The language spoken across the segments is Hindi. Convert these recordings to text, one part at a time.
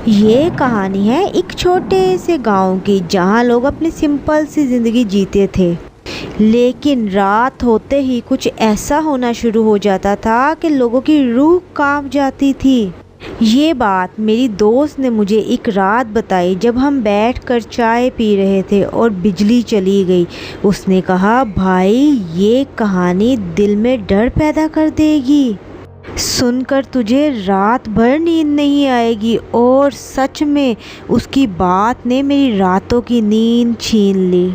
ये कहानी है एक छोटे से गांव की, जहां लोग अपनी सिंपल सी ज़िंदगी जीते थे। लेकिन रात होते ही कुछ ऐसा होना शुरू हो जाता था कि लोगों की रूह कांप जाती थी। ये बात मेरी दोस्त ने मुझे एक रात बताई, जब हम बैठकर चाय पी रहे थे और बिजली चली गई। उसने कहा, भाई ये कहानी दिल में डर पैदा कर देगी, सुनकर तुझे रात भर नींद नहीं आएगी। और सच में उसकी बात ने मेरी रातों की नींद छीन ली।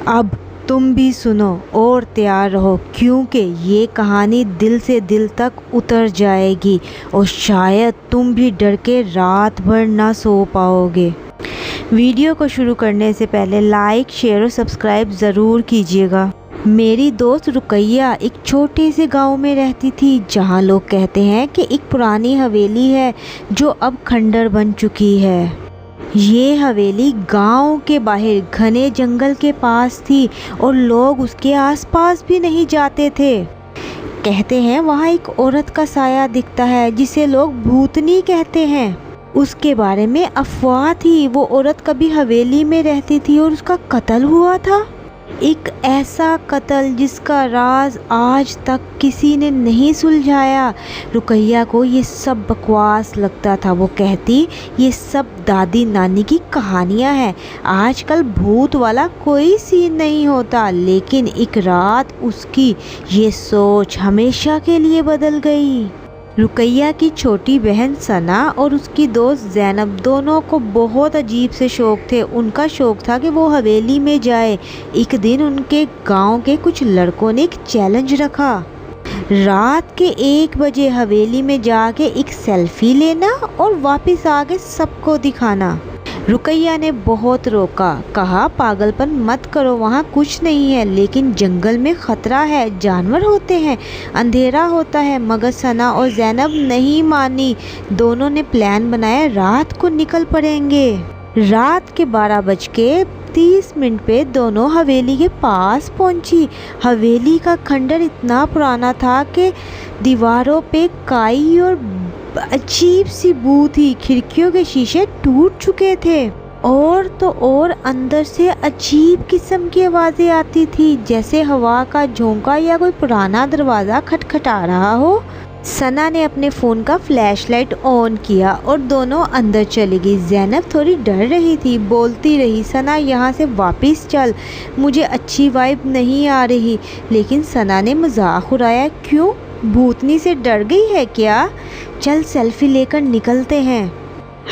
अब तुम भी सुनो और तैयार रहो, क्योंकि ये कहानी दिल से दिल तक उतर जाएगी और शायद तुम भी डर के रात भर ना सो पाओगे। वीडियो को शुरू करने से पहले लाइक, शेयर और सब्सक्राइब ज़रूर कीजिएगा। मेरी दोस्त रुकैया एक छोटे से गांव में रहती थी, जहां लोग कहते हैं कि एक पुरानी हवेली है जो अब खंडर बन चुकी है। ये हवेली गांव के बाहर घने जंगल के पास थी और लोग उसके आसपास भी नहीं जाते थे। कहते हैं वहाँ एक औरत का साया दिखता है जिसे लोग भूतनी कहते हैं। उसके बारे में अफवाह थी। वो औरत कभी हवेली में रहती थी और उसका कत्ल हुआ था। एक ऐसा कत्ल जिसका राज आज तक किसी ने नहीं सुलझाया। रुकैया को ये सब बकवास लगता था। वो कहती, ये सब दादी नानी की कहानियां हैं, आजकल भूत वाला कोई सीन नहीं होता। लेकिन एक रात उसकी ये सोच हमेशा के लिए बदल गई। रुकैया की छोटी बहन सना और उसकी दोस्त ज़ैनब दोनों को बहुत अजीब से शौक थे। उनका शौक था कि वो हवेली में जाए। एक दिन उनके गांव के कुछ लड़कों ने एक चैलेंज रखा, रात के 1 बजे हवेली में जाके एक सेल्फी लेना और वापस आके सबको दिखाना। रुकैया ने बहुत रोका, कहा पागलपन मत करो, वहाँ कुछ नहीं है। लेकिन जंगल में खतरा है, जानवर होते हैं, अंधेरा होता है। मगर सना और ज़ैनब नहीं मानी। दोनों ने प्लान बनाया, रात को निकल पड़ेंगे। रात के 12:30 पे दोनों हवेली के पास पहुंची। हवेली का खंडर इतना पुराना था कि दीवारों पे काई और अजीब सी बू थी। खिड़कियों के शीशे टूट चुके थे और तो और अंदर से अजीब किस्म की आवाज़ें आती थी, जैसे हवा का झोंका या कोई पुराना दरवाज़ा खटखटा रहा हो। सना ने अपने फ़ोन का फ्लैशलाइट ऑन किया और दोनों अंदर चली गई। ज़ैनब थोड़ी डर रही थी, बोलती रही, सना यहाँ से वापस चल, मुझे अच्छी वाइब नहीं आ रही। लेकिन सना ने मजाक उड़ाया, क्यों, भूतनी से डर गई है क्या? चल सेल्फी लेकर निकलते हैं।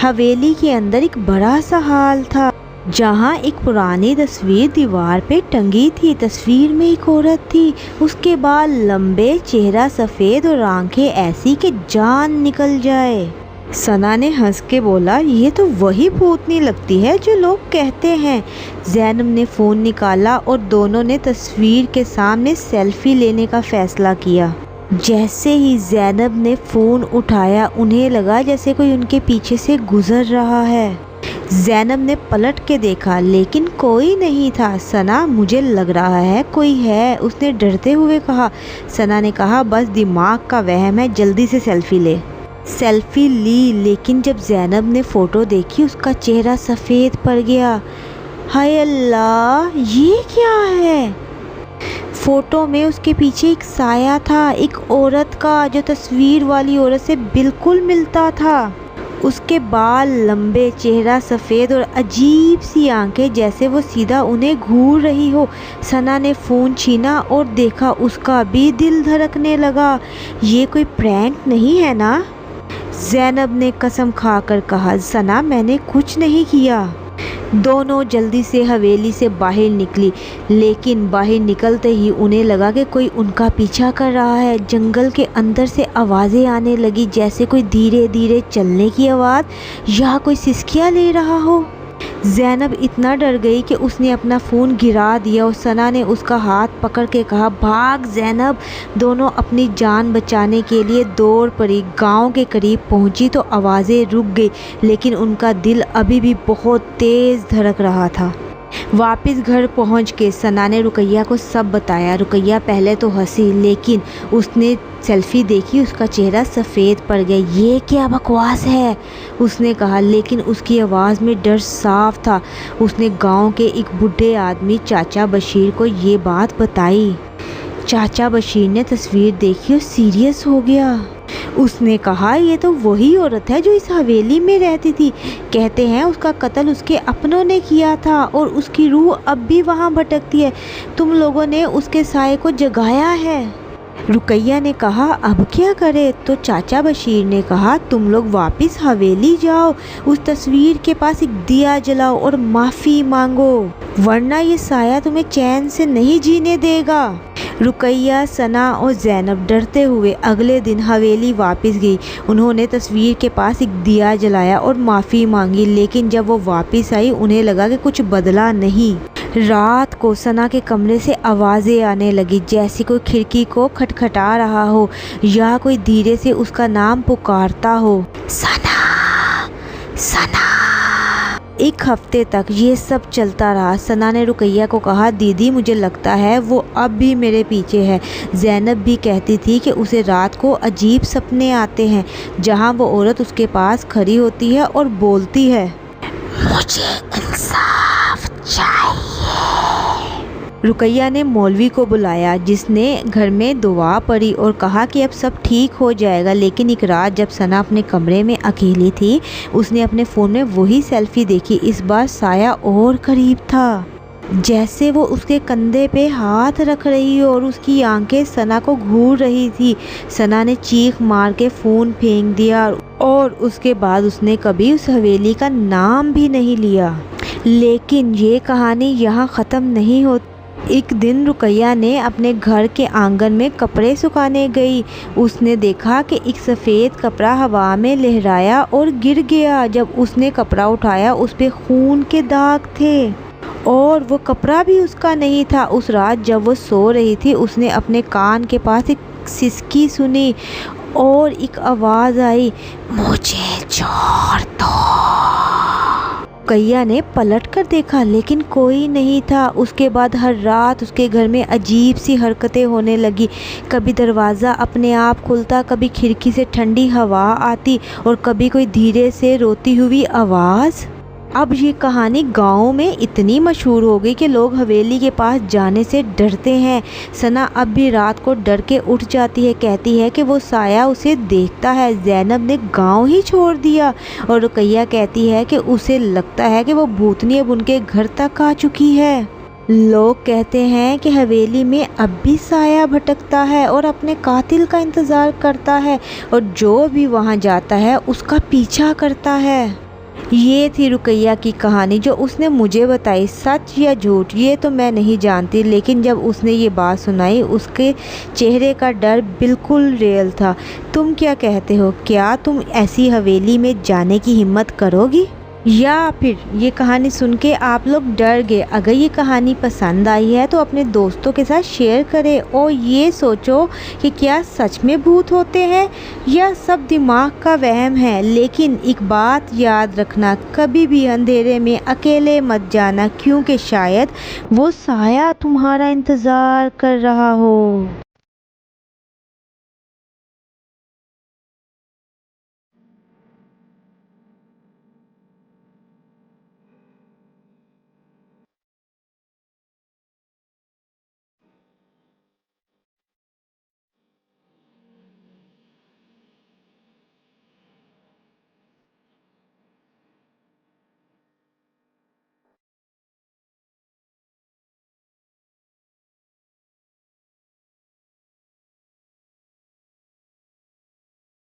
हवेली के अंदर एक बड़ा सा हॉल था, जहाँ एक पुरानी तस्वीर दीवार पे टंगी थी। तस्वीर में एक औरत थी, उसके बाल लंबे, चेहरा सफ़ेद और आंखें ऐसी कि जान निकल जाए। सना ने हंस के बोला, ये तो वही भूतनी लगती है जो लोग कहते हैं। ज़ैनब ने फ़ोन निकाला और दोनों ने तस्वीर के सामने सेल्फी लेने का फ़ैसला किया। जैसे ही ज़ैनब ने फ़ोन उठाया, उन्हें लगा जैसे कोई उनके पीछे से गुज़र रहा है। ज़ैनब ने पलट के देखा, लेकिन कोई नहीं था। सना, मुझे लग रहा है कोई है, उसने डरते हुए कहा। सना ने कहा, बस दिमाग का वहम है, जल्दी से सेल्फी ले। सेल्फी ली, लेकिन जब ज़ैनब ने फ़ोटो देखी, उसका चेहरा सफ़ेद पड़ गया। हाय अल्लाह, ये क्या है? फ़ोटो में उसके पीछे एक साया था, एक औरत का, जो तस्वीर वाली औरत से बिल्कुल मिलता था। उसके बाल लंबे, चेहरा सफ़ेद और अजीब सी आंखें, जैसे वो सीधा उन्हें घूर रही हो। सना ने फ़ोन छीना और देखा, उसका भी दिल धड़कने लगा। ये कोई प्रैंक नहीं है ना? ज़ैनब ने कसम खाकर कहा, सना मैंने कुछ नहीं किया। दोनों जल्दी से हवेली से बाहर निकली, लेकिन बाहर निकलते ही उन्हें लगा कि कोई उनका पीछा कर रहा है। जंगल के अंदर से आवाज़ें आने लगी, जैसे कोई धीरे धीरे चलने की आवाज़ या कोई सिसकियाँ ले रहा हो। ज़ैनब इतना डर गई कि उसने अपना फ़ोन गिरा दिया और सना ने उसका हाथ पकड़ के कहा, भाग ज़ैनब। दोनों अपनी जान बचाने के लिए दौड़ पड़ी। गांव के करीब पहुंची तो आवाज़ें रुक गई, लेकिन उनका दिल अभी भी बहुत तेज़ धड़क रहा था। वापस घर पहुंच के सना ने रुकैया को सब बताया। रुकैया पहले तो हंसी, लेकिन उसने सेल्फी देखी, उसका चेहरा सफ़ेद पड़ गया। ये क्या बकवास है, उसने कहा, लेकिन उसकी आवाज़ में डर साफ था। उसने गांव के एक बूढ़े आदमी चाचा बशीर को ये बात बताई। चाचा बशीर ने तस्वीर देखी और सीरियस हो गया। उसने कहा, ये तो वही औरत है जो इस हवेली में रहती थी। कहते हैं उसका कत्ल उसके अपनों ने किया था और उसकी रूह अब भी वहाँ भटकती है। तुम लोगों ने उसके साए को जगाया है। रुकैया ने कहा, अब क्या करे? तो चाचा बशीर ने कहा, तुम लोग वापस हवेली जाओ, उस तस्वीर के पास एक दिया जलाओ और माफ़ी मांगो, वरना ये साया तुम्हें चैन से नहीं जीने देगा। रुकैया, सना और ज़ैनब डरते हुए अगले दिन हवेली वापस गई। उन्होंने तस्वीर के पास एक दिया जलाया और माफ़ी मांगी, लेकिन जब वो वापस आई उन्हें लगा कि कुछ बदला नहीं। रात को सना के कमरे से आवाज़ें आने लगी, जैसे कोई खिड़की को खटखटा रहा हो या कोई धीरे से उसका नाम पुकारता हो। सना, सना। एक हफ्ते तक ये सब चलता रहा। सना ने रुकैया को कहा, दीदी मुझे लगता है वो अब भी मेरे पीछे है। ज़ैनब भी कहती थी कि उसे रात को अजीब सपने आते हैं जहाँ वो औरत उसके पास खड़ी होती है और बोलती है, मुझे इंसाफ चाहिए। रुकैया ने मौलवी को बुलाया, जिसने घर में दुआ पढ़ी और कहा कि अब सब ठीक हो जाएगा। लेकिन एक रात जब सना अपने कमरे में अकेली थी, उसने अपने फ़ोन में वही सेल्फी देखी। इस बार साया और करीब था, जैसे वो उसके कंधे पे हाथ रख रही हो और उसकी आंखें सना को घूर रही थी। सना ने चीख मार के फ़ोन फेंक दिया और उसके बाद उसने कभी उस हवेली का नाम भी नहीं लिया। लेकिन ये कहानी यहाँ ख़त्म नहीं होती। एक दिन रुकैया ने अपने घर के आंगन में कपड़े सुखाने गई। उसने देखा कि एक सफ़ेद कपड़ा हवा में लहराया और गिर गया। जब उसने कपड़ा उठाया, उस पे खून के दाग थे और वो कपड़ा भी उसका नहीं था। उस रात जब वो सो रही थी, उसने अपने कान के पास एक सिसकी सुनी और एक आवाज़ आई, मुझे छोड़ दो। रुकैया ने पलट कर देखा, लेकिन कोई नहीं था। उसके बाद हर रात उसके घर में अजीब सी हरकतें होने लगी। कभी दरवाज़ा अपने आप खुलता, कभी खिड़की से ठंडी हवा आती और कभी कोई धीरे से रोती हुई आवाज़। अब ये कहानी गाँव में इतनी मशहूर हो गई कि लोग हवेली के पास जाने से डरते हैं। सना अब भी रात को डर के उठ जाती है, कहती है कि वो साया उसे देखता है। ज़ैनब ने गांव ही छोड़ दिया और रुकैया कहती है कि उसे लगता है कि वो भूतनी अब उनके घर तक आ चुकी है। लोग कहते हैं कि हवेली में अब भी साया भटकता है और अपने कातिल का इंतज़ार करता है और जो भी वहाँ जाता है उसका पीछा करता है। ये थी रुकैया की कहानी जो उसने मुझे बताई। सच या झूठ ये तो मैं नहीं जानती, लेकिन जब उसने ये बात सुनाई उसके चेहरे का डर बिल्कुल रियल था। तुम क्या कहते हो? क्या तुम ऐसी हवेली में जाने की हिम्मत करोगी, या फिर ये कहानी सुन के आप लोग डर गए? अगर ये कहानी पसंद आई है तो अपने दोस्तों के साथ शेयर करें और ये सोचो कि क्या सच में भूत होते हैं या सब दिमाग का वहम है। लेकिन एक बात याद रखना, कभी भी अंधेरे में अकेले मत जाना, क्योंकि शायद वो साया तुम्हारा इंतज़ार कर रहा हो।